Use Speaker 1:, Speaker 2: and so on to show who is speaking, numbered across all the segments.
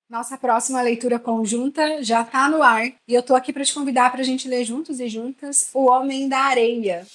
Speaker 1: Nossa próxima leitura conjunta já está no ar e eu tô aqui para te convidar para a gente ler juntos e juntas O Homem da Areia.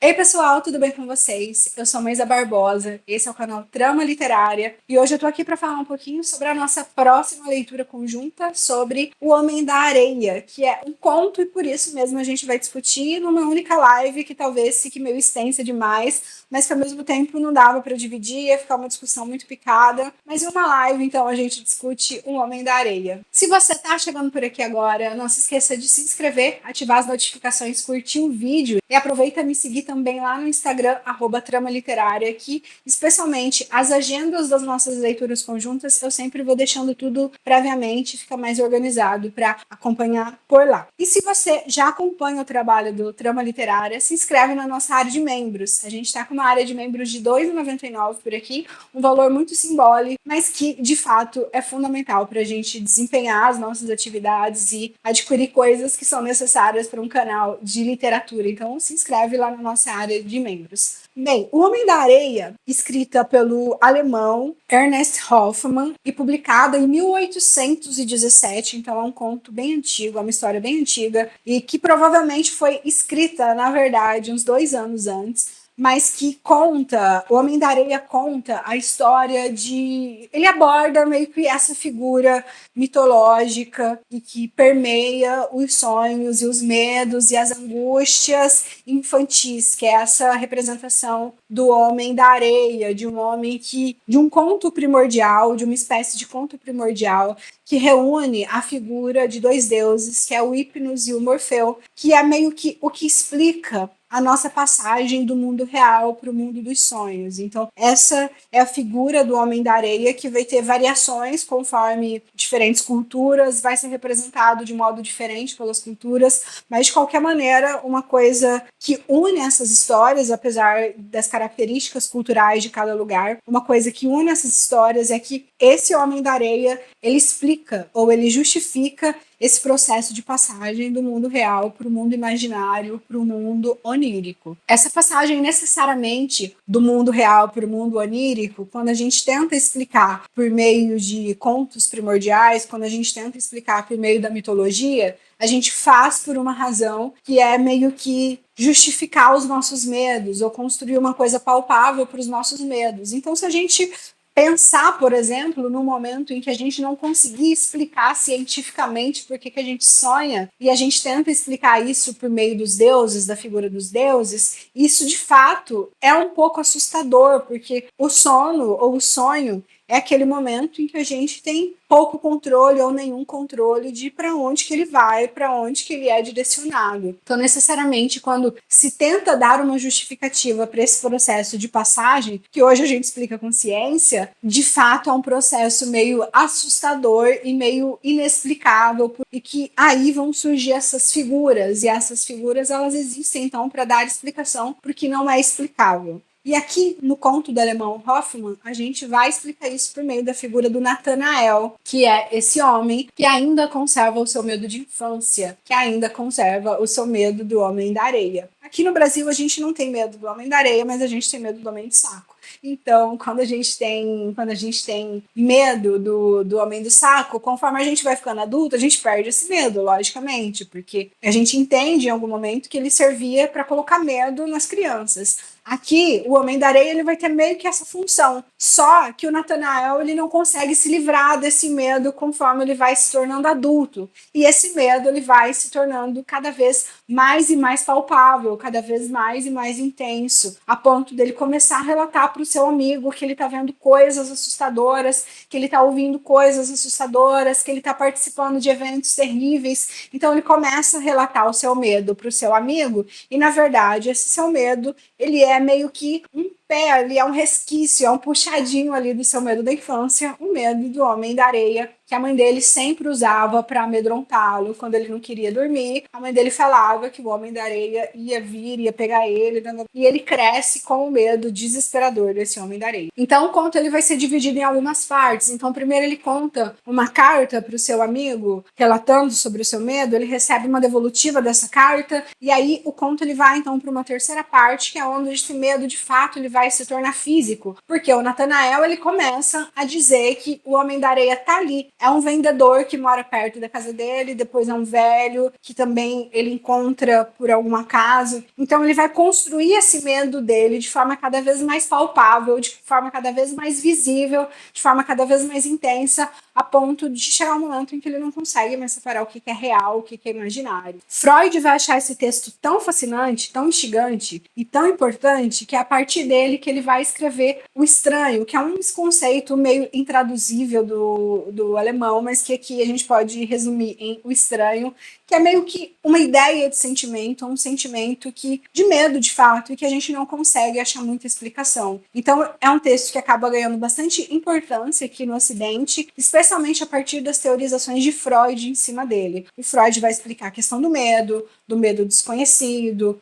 Speaker 1: Ei pessoal, tudo bem com vocês? Eu sou Maísa Barbosa, esse é o canal Trama Literária e hoje eu tô aqui para falar um pouquinho sobre a nossa próxima leitura conjunta sobre O Homem da Areia, que é um conto e por isso mesmo a gente vai discutir numa única live que talvez fique meio extensa demais, mas que ao mesmo tempo não dava para dividir, ia ficar uma discussão muito picada, mas em uma live então a gente discute O Homem da Areia. Se você tá chegando por aqui agora, não se esqueça de se inscrever, ativar as notificações, curtir o vídeo e aproveita me seguir também lá no Instagram, @Trama Literária, que especialmente as agendas das nossas leituras conjuntas eu sempre vou deixando tudo previamente, fica mais organizado para acompanhar por lá. E se você já acompanha o trabalho do Trama Literária, se inscreve na nossa área de membros. A gente está com uma área de membros de R$ 2,99 por aqui, um valor muito simbólico, mas que de fato é fundamental para a gente desempenhar as nossas atividades e adquirir coisas que são necessárias para um canal de literatura. Então se inscreve lá na nossa área de membros. Bem, O Homem da Areia, escrita pelo alemão Ernest Hoffmann e publicada em 1817, então é um conto bem antigo, é uma história bem antiga e que provavelmente foi escrita, na verdade, uns 2 anos antes, mas que conta, O Homem da Areia conta a história de... Ele aborda meio que essa figura mitológica e que permeia os sonhos e os medos e as angústias infantis, que é essa representação do homem da areia, de um homem que... de um conto primordial, de uma espécie de conto primordial que reúne a figura de 2 deuses, que é o Hipnos e o Morfeu, que é meio que o que explica a nossa passagem do mundo real para o mundo dos sonhos. Então, essa é a figura do Homem da Areia, que vai ter variações conforme diferentes culturas, vai ser representado de modo diferente pelas culturas, mas de qualquer maneira, uma coisa que une essas histórias, apesar das características culturais de cada lugar, uma coisa que une essas histórias é que esse Homem da Areia, ele explica ou ele justifica esse processo de passagem do mundo real para o mundo imaginário, para o mundo onírico. Essa passagem necessariamente do mundo real para o mundo onírico, quando a gente tenta explicar por meio de contos primordiais, quando a gente tenta explicar por meio da mitologia, a gente faz por uma razão que é meio que justificar os nossos medos ou construir uma coisa palpável para os nossos medos. Então, se a gente pensar, por exemplo, no momento em que a gente não conseguir explicar cientificamente por que a gente sonha e a gente tenta explicar isso por meio dos deuses, da figura dos deuses, isso de fato é um pouco assustador, porque o sono ou o sonho é aquele momento em que a gente tem pouco controle ou nenhum controle de para onde que ele vai, para onde que ele é direcionado. Então, necessariamente, quando se tenta dar uma justificativa para esse processo de passagem, que hoje a gente explica com ciência, de fato é um processo meio assustador e meio inexplicável, e que aí vão surgir essas figuras, e essas figuras elas existem então para dar explicação porque não é explicável. E aqui, no conto do alemão Hoffmann, a gente vai explicar isso por meio da figura do Nathanael, que é esse homem que ainda conserva o seu medo de infância, que ainda conserva o seu medo do homem da areia. Aqui no Brasil, a gente não tem medo do homem da areia, mas a gente tem medo do homem de saco. Então, quando a gente tem medo do homem do saco, conforme a gente vai ficando adulto, a gente perde esse medo, logicamente, porque a gente entende em algum momento que ele servia para colocar medo nas crianças. Aqui, o Homem da Areia ele vai ter meio que essa função. Só que o Nathanael ele não consegue se livrar desse medo conforme ele vai se tornando adulto. E esse medo ele vai se tornando cada vez mais e mais palpável, cada vez mais e mais intenso, a ponto dele começar a relatar para o seu amigo que ele está vendo coisas assustadoras, que ele está ouvindo coisas assustadoras, que ele está participando de eventos terríveis. Então ele começa a relatar o seu medo para o seu amigo e, na verdade, esse seu medo ele é meio que um pé ali, é um resquício, é um puxadinho ali do seu medo da infância, o medo do Homem da Areia, que a mãe dele sempre usava para amedrontá-lo quando ele não queria dormir. A mãe dele falava que o Homem da Areia ia vir, ia pegar ele, e ele cresce com o medo desesperador desse Homem da Areia. Então o conto ele vai ser dividido em algumas partes. Então primeiro ele conta uma carta para o seu amigo, relatando sobre o seu medo, ele recebe uma devolutiva dessa carta, e aí o conto ele vai então para uma terceira parte, que é onde esse medo de fato ele vai se tornar físico, porque o Natanael ele começa a dizer que o Homem da Areia tá ali, é um vendedor que mora perto da casa dele, depois é um velho que também ele encontra por algum acaso, então ele vai construir esse medo dele de forma cada vez mais palpável, de forma cada vez mais visível, de forma cada vez mais intensa, a ponto de chegar um momento em que ele não consegue mais separar o que é real, o que é imaginário. Freud vai achar esse texto tão fascinante, tão instigante e tão importante que é a partir dele que ele vai escrever O Estranho, que é um conceito meio intraduzível do alemão, mas que aqui a gente pode resumir em O Estranho, que é meio que uma ideia de sentimento, um sentimento que de medo de fato e que a gente não consegue achar muita explicação. Então é um texto que acaba ganhando bastante importância aqui no Ocidente, especialmente a partir das teorizações de Freud em cima dele. O Freud vai explicar a questão do medo desconhecido,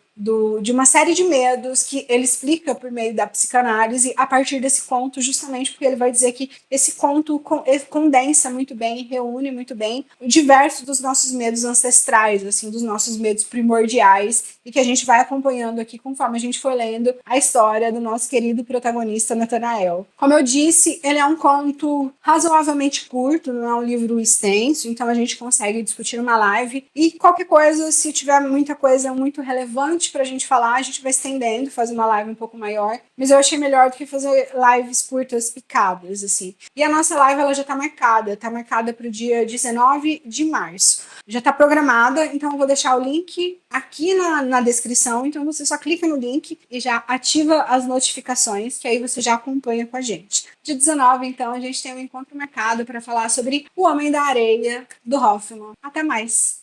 Speaker 1: de uma série de medos que ele explica por meio da psicanálise a partir desse conto, justamente porque ele vai dizer que esse conto condensa muito bem, reúne muito bem diversos dos nossos medos ancestrais, assim, dos nossos medos primordiais, e que a gente vai acompanhando aqui conforme a gente for lendo a história do nosso querido protagonista Natanael. Como eu disse, ele é um conto razoavelmente curto, não é um livro extenso, então a gente consegue discutir uma live, e qualquer coisa, se tiver muita coisa muito relevante pra gente falar, a gente vai estendendo, fazer uma live um pouco maior, mas eu achei melhor do que fazer lives curtas picadas, assim. E a nossa live, ela já tá marcada pro dia 19 de março. Já tá programada, então eu vou deixar o link aqui na descrição, então você só clica no link e já ativa as notificações, que aí você já acompanha com a gente. Dia 19, então, a gente tem um encontro marcado para falar sobre O Homem da Areia, do Hoffmann. Até mais!